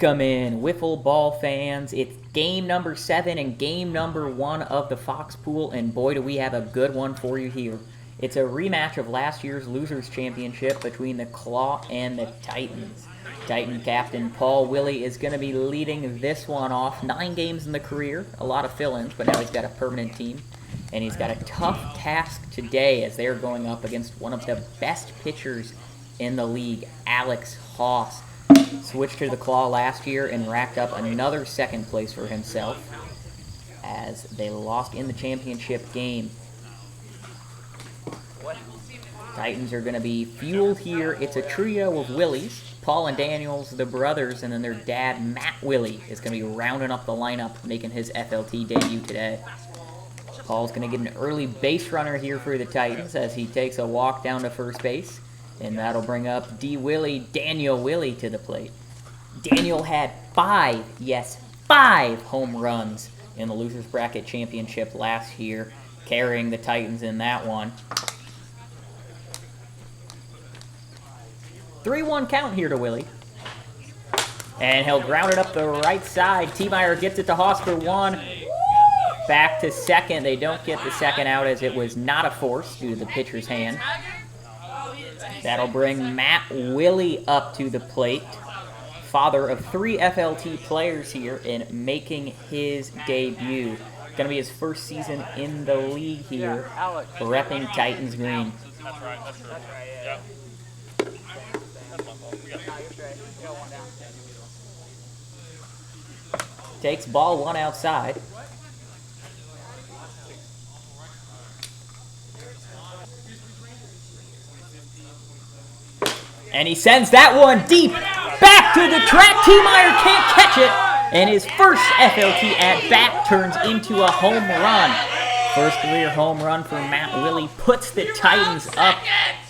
Welcome in, Wiffle Ball fans. It's game number 7 and game number 1 of the Fox Pool, and boy do we have a good one for you here. It's a rematch of last year's Losers Championship between the Claw and the Titans. Titan captain Paul Willey is going to be leading this one off. 9 games in the career, a lot of fill-ins, but now he's got a permanent team. And he's got a tough task today as they're going up against one of the best pitchers in the league, Alex Haas. Switched to the Claw last year and racked up another second place for himself as they lost in the championship game. Titans are going to be fueled here. It's a trio of Willeys, Paul and Daniels, the brothers, and then their dad, Matt Willey, is going to be rounding up the lineup, making his FLT debut today. Paul's going to get an early base runner here for the Titans as he takes a walk down to first base. And that'll bring up Daniel Willey to the plate. Daniel had 5 home runs in the Losers Bracket Championship last year, carrying the Titans in that one. 3-1 count here to Willey. And he'll ground it up the right side. T-Meyer gets it to Haas for 1. Back to second. They don't get the second out as it was not a force due to the pitcher's hand. That'll bring Matt Willey up to the plate. Father of 3 FLT players here and making his debut. Going to be his first season in the league here, repping Titans green. That's right, yeah. Takes ball 1 outside. And he sends that one deep, back to the track. T-Meyer can't catch it, and his first FLT at-bat turns into a home run. First career home run for Matt Willey puts the Titans up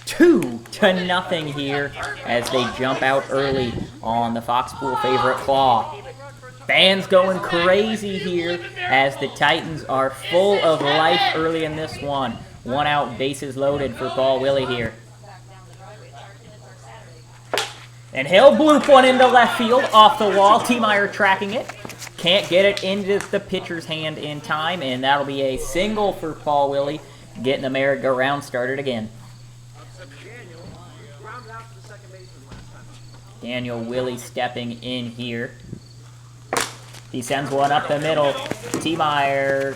2-0 here as they jump out early on the Fox Pool favorite Claw. Fans going crazy here as the Titans are full of life early in this one. 1 out, bases loaded for Paul Willey here. And he'll bloop one into left field off the wall. T-Meyer tracking it. Can't get it into the pitcher's hand in time, and that'll be a single for Paul Willey, getting the merry-go-round started again. Daniel Willey stepping in here. He sends one up the middle. T-Meyer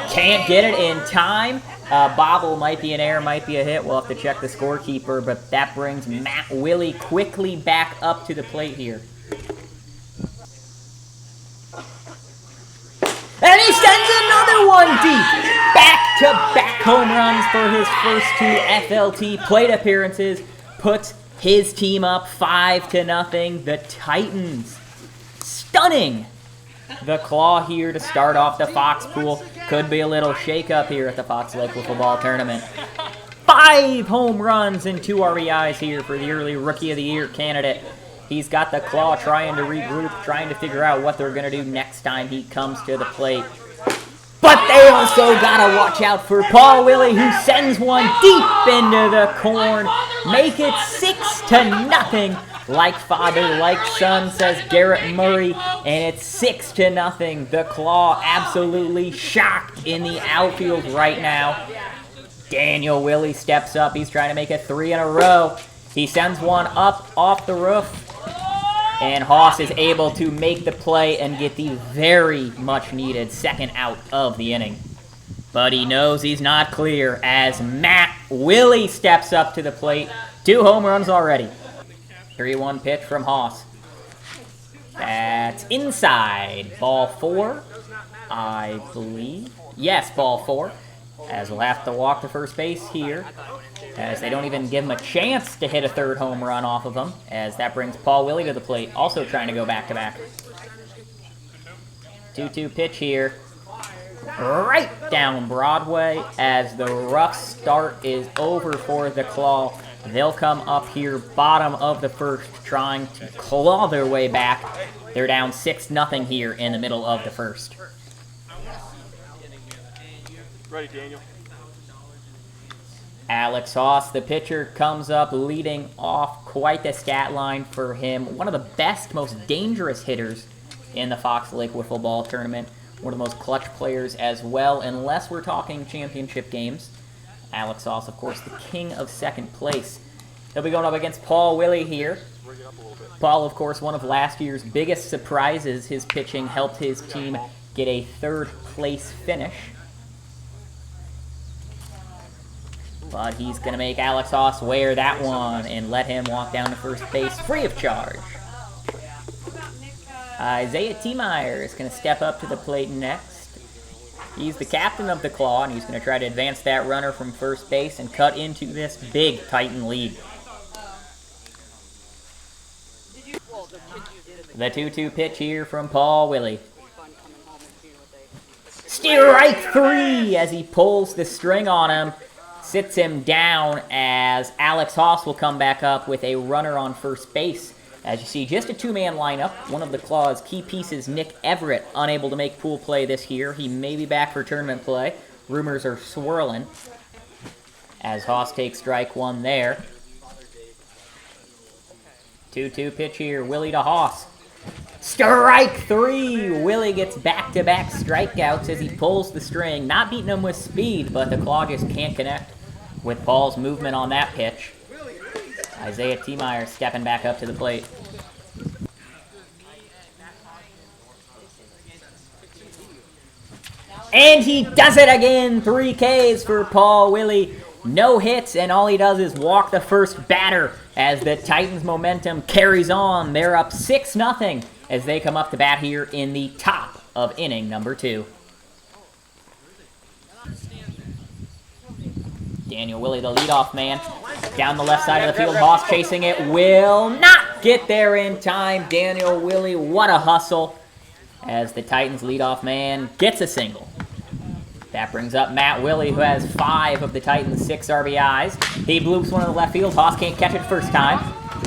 can't get it in time. Bobble might be an error, might be a hit. We'll have to check the scorekeeper, but that brings Matt Willey quickly back up to the plate here. And he sends another one deep. Back-to-back home runs for his first 2 FLT plate appearances. Puts his team up 5-0. The Titans stunning the Claw here to start off the Fox Pool. Could be a little shake-up here at the Fox Lake Wiffle Ball Tournament. 5 home runs and 2 RBIs here for the early Rookie of the Year candidate. He's got the Claw trying to regroup, trying to figure out what they're going to do next time he comes to the plate. But they also got to watch out for Paul Willey, who sends one deep into the corn. Make it 6-0. Like father, like son, says Garrett Murray, and it's 6-0. The Claw absolutely shocked in the outfield right now. Daniel Willey steps up. He's trying to make it 3 in a row. He sends one up off the roof, and Haas is able to make the play and get the very much needed second out of the inning. But he knows he's not clear as Matt Willey steps up to the plate. 2 home runs already. 3-1 pitch from Haas. That's inside. Ball 4, I believe. Yes, ball 4. As we'll have to walk to first base here, as they don't even give him a chance to hit a 3rd home run off of him, as that brings Paul Willey to the plate, also trying to go back-to-back. 2-2 pitch here. Right down Broadway as the rough start is over for the Claw. They'll come up here bottom of the first, trying to claw their way back. They're down 6-0 here in the middle of the first. Ready, Daniel. Alex Haas, the pitcher, comes up leading off. Quite the stat line for him. One of the best, most dangerous hitters in the Fox Lake Wiffle Ball Tournament. One of the most clutch players as well, unless we're talking championship games. Alex Haas, of course, the king of second place. He'll be going up against Paul Willey here. Paul, of course, one of last year's biggest surprises. His pitching helped his team get a third-place finish. But he's going to make Alex Haas wear that one and let him walk down to first base free of charge. Isaiah Tiemeyer is going to step up to the plate next. He's the captain of the Claw, and he's going to try to advance that runner from first base and cut into this big Titan lead. The 2-2 pitch here from Paul Willey. Strike 3 as he pulls the string on him. Sits him down as Alex Haas will come back up with a runner on first base. As you see, just a two-man lineup. One of the Claw's key pieces, Nick Everett, unable to make pool play this year. He may be back for tournament play. Rumors are swirling as Haas takes strike 1 there. 2-2 pitch here, Willey to Haas. Strike 3! Willey gets back-to-back strikeouts as he pulls the string. Not beating him with speed, but the Claw just can't connect with Paul's movement on that pitch. Isaiah Tiemeyer stepping back up to the plate. And he does it again! 3 Ks for Paul Willey. No hits, and all he does is walk the first batter as the Titans' momentum carries on. They're up 6-0 as they come up to bat here in the top of inning number 2. Daniel Willey, the leadoff man, down the left side of the field. Haas chasing it, will not get there in time. Daniel Willey, what a hustle as the Titans' leadoff man gets a single. That brings up Matt Willey, who has 5 of the Titans' 6 RBIs. He bloops one in the left field. Haas can't catch it first time.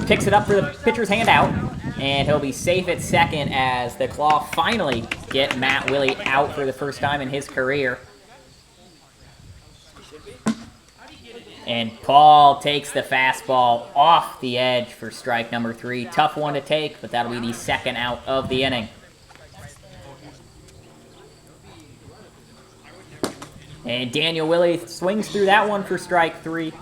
Picks it up for the pitcher's hand out, and he'll be safe at second as the Claw finally get Matt Willey out for the first time in his career. And Paul takes the fastball off the edge for strike number 3. Tough one to take, but that'll be the second out of the inning. And Daniel Willey swings through that one for strike 3.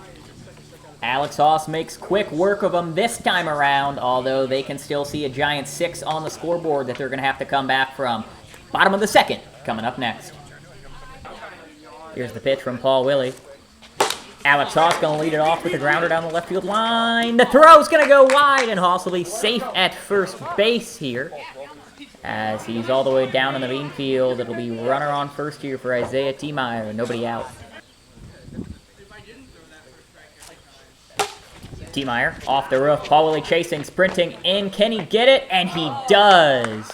Alex Haas makes quick work of them this time around, although they can still see a giant 6 on the scoreboard that they're going to have to come back from. Bottom of the second, coming up next. Here's the pitch from Paul Willey. Alex Haas going to lead it off with a grounder down the left field line. The throw's going to go wide, and Haas will be safe at first base here. As he's all the way down in the main field, it'll be runner on first here for Isaiah Tiemeyer. Nobody out. Tiemeyer off the roof. Paul Willey chasing, sprinting in. Can he get it? And he does.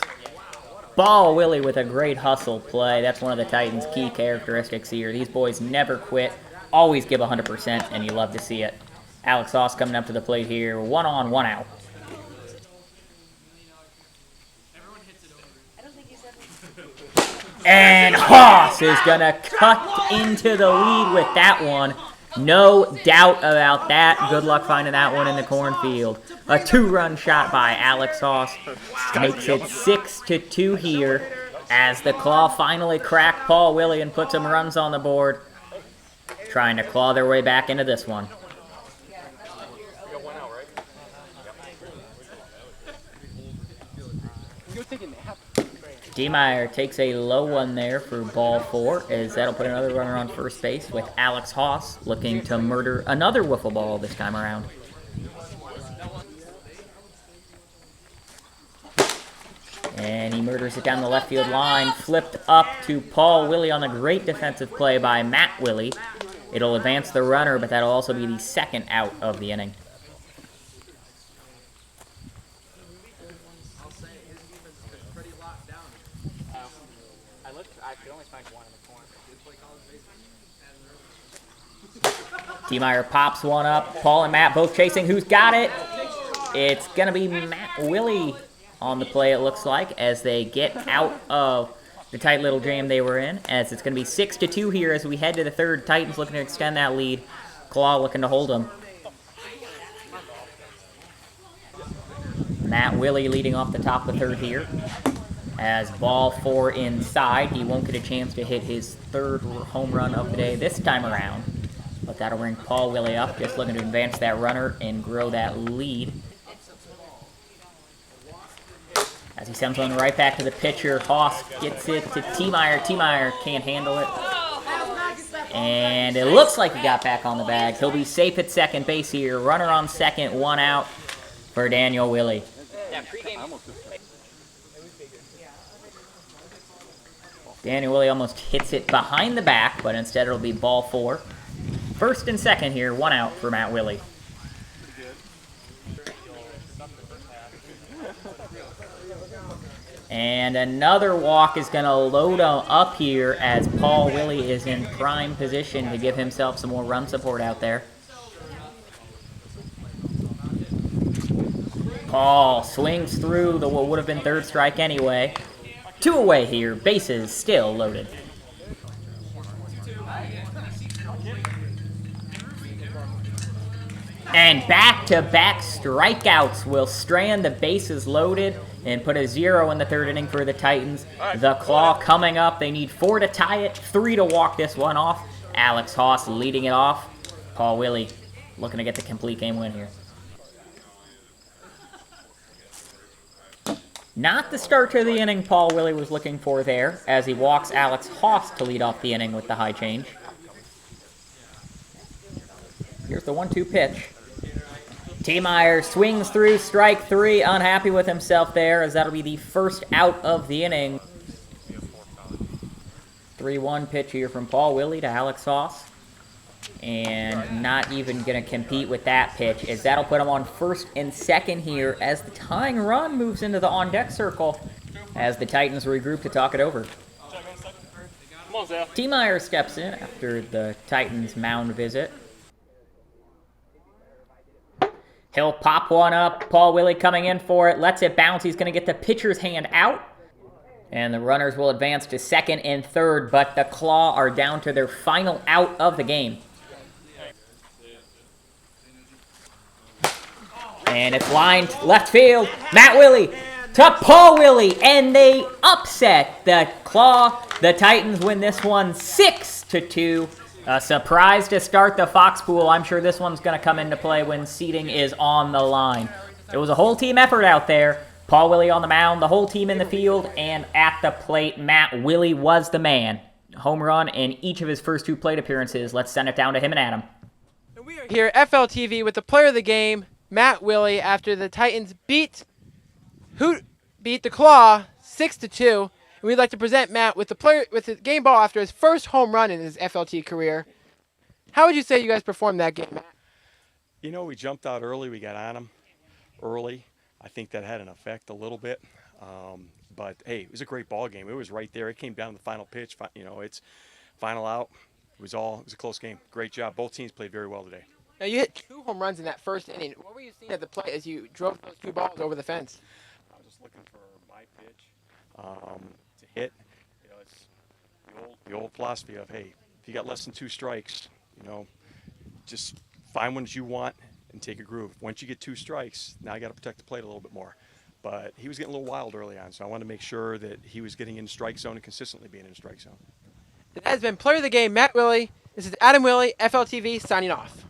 Paul Willey with a great hustle play. That's one of the Titans' key characteristics here. These boys never quit. Always give 100%, and you love to see it. Alex Haas coming up to the plate here. 1 on, 1 out. And Haas is going to cut into the lead with that one. No doubt about that. Good luck finding that one in the cornfield. A 2-run shot by Alex Haas makes it 6-2 here as the Claw finally crack Paul Willey and put some runs on the board. Trying to claw their way back into this one. Tiemeyer takes a low one there for ball 4, as that'll put another runner on first base with Alex Haas looking to murder another wiffle ball this time around. And he murders it down the left field line, flipped up to Paul Willey on the great defensive play by Matt Willey. It'll advance the runner, but that'll also be the second out of the inning. Tiemeyer pops one up. Paul and Matt both chasing. Who's got it? It's going to be Matt Willey on the play, it looks like, as they get out of the tight little jam they were in. As it's going to be 6-2 here as we head to the third. Titans looking to extend that lead Claw looking to hold him. Matt Willey leading off the top of the third here. As ball 4 inside, he won't get a chance to hit his third home run of the day this time around. But that'll bring Paul Willey up, just looking to advance that runner and grow that lead. As he sends one right back to the pitcher, Haas gets it to T-Meyer. T-Meyer can't handle it. And it looks like he got back on the bag. He'll be safe at second base here. Runner on second, 1 out for Daniel Willey. Daniel Willey almost hits it behind the back, but instead it'll be ball 4. First and second here, 1 out for Matt Willey. And another walk is going to load him up here as Paul Willey is in prime position to give himself some more run support out there. Paul swings through the what would have been third strike anyway. 2 away here, bases still loaded. And back-to-back strikeouts will strand the bases loaded and put a 0 in the third inning for the Titans. The Claw coming up. They need 4 to tie it, 3 to walk this one off. Alex Haas leading it off. Paul Willey looking to get the complete game win here. Not the start to the inning Paul Willey was looking for there, as he walks Alex Haas to lead off the inning with the high change. Here's the 1-2 pitch. T-Meyer swings through strike 3, unhappy with himself there, as that'll be the first out of the inning. 3-1 pitch here from Paul Willey to Alex Haas. And not even going to compete with that pitch, as that'll put him on first and second here as the tying run moves into the on-deck circle as the Titans regroup to talk it over. T-Meyer steps in after the Titans mound visit. He'll pop one up. Paul Willey coming in for it. Lets it bounce. He's going to get the pitcher's hand out. And the runners will advance to second and third, but the Claw are down to their final out of the game. And it's lined left field. Matt Willey to Paul Willey, and they upset the Claw. The Titans win this one 6-2. A surprise to start the Fox Pool. I'm sure this one's going to come into play when seeding is on the line. It was a whole team effort out there. Paul Willey on the mound, the whole team in the field, and at the plate, Matt Willey was the man. Home run in each of his first 2 plate appearances. Let's send it down to him and Adam. And we are here at FLTV with the player of the game, Matt Willey, after the Titans beat the Claw 6-2. And we'd like to present Matt with the game ball after his first home run in his FLT career. How would you say you guys performed that game, Matt? You know, we jumped out early. We got on them early. I think that had an effect a little bit. But, hey, it was a great ball game. It was right there. It came down to the final pitch. You know, it's final out. It was a close game. Great job. Both teams played very well today. Now, you hit 2 home runs in that first inning. What were you seeing at the plate as you drove those 2 balls over the fence? I was just looking for my pitch to hit. You know, it's the old philosophy of, hey, if you got less than 2 strikes, you know, just find ones you want and take a groove. Once you get 2 strikes, now you got to protect the plate a little bit more. But he was getting a little wild early on, so I wanted to make sure that he was getting in strike zone and consistently being in strike zone. That has been player of the game, Matt Willey. This is Adam Willey, FLTV, signing off.